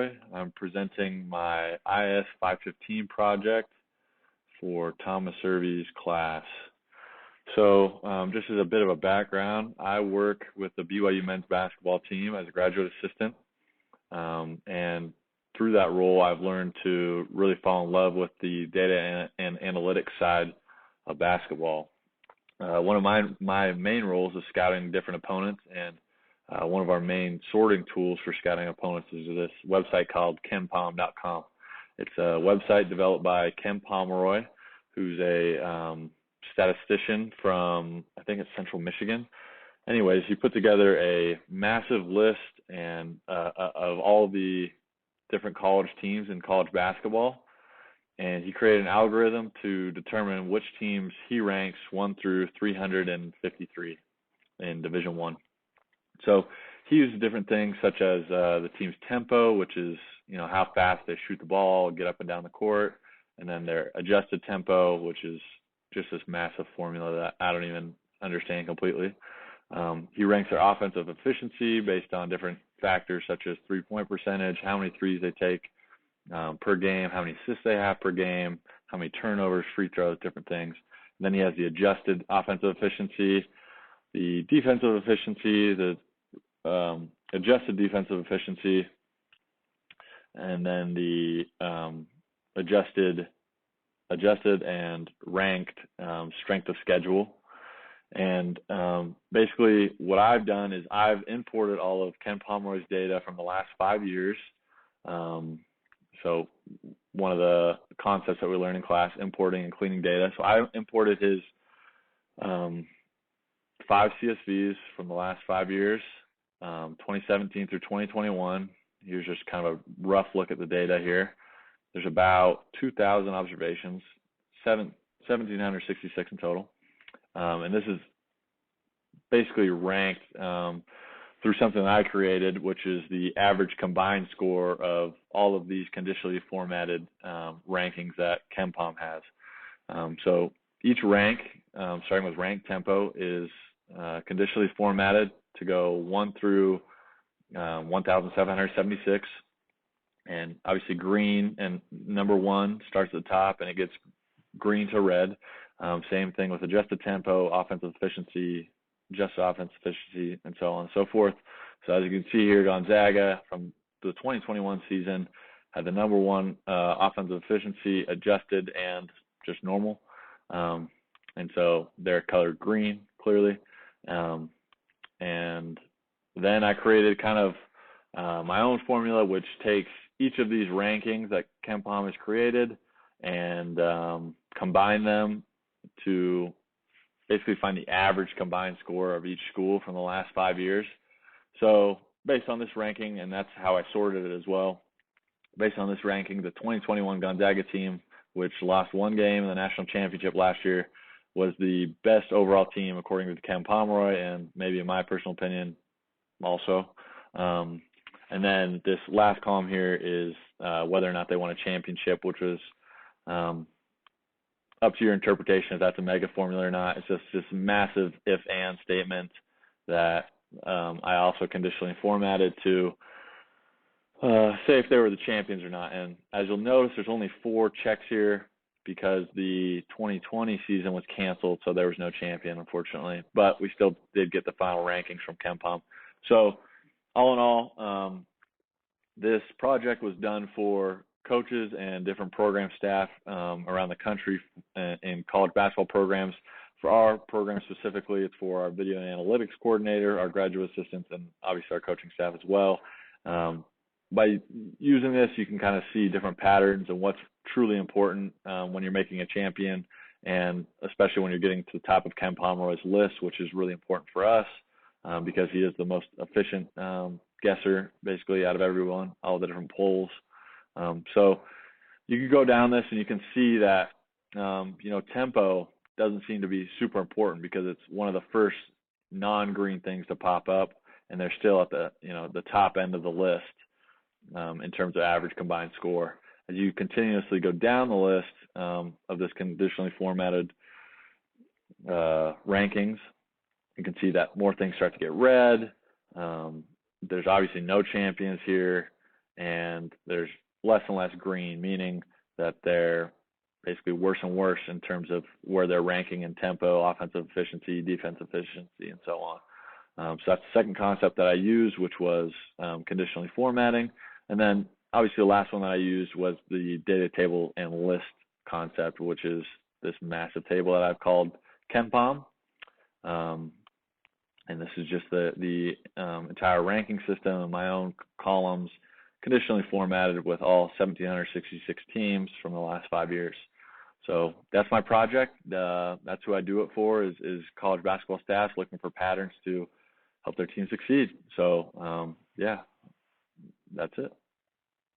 Pomeroy. I'm presenting my IS 515 project for Tom Meservy's class. So just as a bit of a background, I work with the BYU men's basketball team as a graduate assistant. And through that role, I've learned to really fall in love with the data and analytics side of basketball. One of my main roles is scouting different opponents, and one of our main sorting tools for scouting opponents is this website called kenpom.com. It's a website developed by Ken Pomeroy, who's a statistician from, I think it's Central Michigan. Anyways, he put together a massive list and of all the different college teams in college basketball, and he created an algorithm to determine which teams he ranks 1 through 353 in Division I. So he uses different things such as the team's tempo, which is how fast they shoot the ball, get up and down the court, and then their adjusted tempo, which is just this massive formula that I don't even understand completely. He ranks their offensive efficiency based on different factors such as three-point percentage, how many threes they take per game, how many assists they have per game, how many turnovers, free throws, different things. And then he has the adjusted offensive efficiency, the defensive efficiency, the adjusted defensive efficiency, and then the adjusted and ranked strength of schedule. And basically what I've done is I've imported all of Ken Pomeroy's data from the last 5 years. So one of the concepts that we learn in class, importing and cleaning data. So I imported his 5 CSVs from the last 5 years, 2017 through 2021. Here's just kind of a rough look at the data here. There's about 2,000 observations, 1,766 in total. And this is basically ranked through something that I created, which is the average combined score of all of these conditionally formatted rankings that KenPom has. So each rank, starting with rank tempo, is conditionally formatted to go 1 through 1,776. And obviously green and number 1 starts at the top and it gets green to red. Same thing with adjusted tempo, offensive efficiency, just offensive efficiency, and so on and so forth. So as you can see here, Gonzaga from the 2021 season had the number 1 offensive efficiency, adjusted and just normal. And so they're colored green, clearly. And then I created kind of my own formula, which takes each of these rankings that KenPom has created and combine them to basically find the average combined score of each school from the last 5 years. So based on this ranking, and that's how I sorted it as well, based on this ranking, the 2021 Gonzaga team, which lost 1 game in the national championship last year, was the best overall team according to Ken Pomeroy, and maybe in my personal opinion also. And then this last column here is whether or not they won a championship, which was up to your interpretation if that's a mega formula or not. It's just this massive if-and statement that I also conditionally formatted to say if they were the champions or not. And as you'll notice, there's only 4 checks here because the 2020 season was canceled, so there was no champion, unfortunately. But we still did get the final rankings from KenPom. So all in all, this project was done for coaches and different program staff around the country in college basketball programs. For our program specifically, it's for our video and analytics coordinator, our graduate assistants, and obviously our coaching staff as well. By using this, you can kind of see different patterns and what's truly important when you're making a champion, and especially when you're getting to the top of Ken Pomeroy's list, which is really important for us because he is the most efficient guesser basically out of everyone, all the different polls. So you can go down this and you can see that, tempo doesn't seem to be super important because it's one of the first non-green things to pop up, and they're still at the top end of the list in terms of average combined score. As you continuously go down the list of this conditionally formatted rankings, you can see that more things start to get red. There's obviously no champions here, and there's less and less green, meaning that they're basically worse and worse in terms of where they're ranking in tempo, offensive efficiency, defensive efficiency, and so on. So that's the second concept that I used, which was conditionally formatting. And then obviously the last one that I used was the data table and list concept, which is this massive table that I've called Ken Pom. And this is just the entire ranking system of my own columns, conditionally formatted with all 1,766 teams from the last 5 years. So that's my project. That's who I do it for, is college basketball staff looking for patterns to help their team succeed. So, yeah, that's it.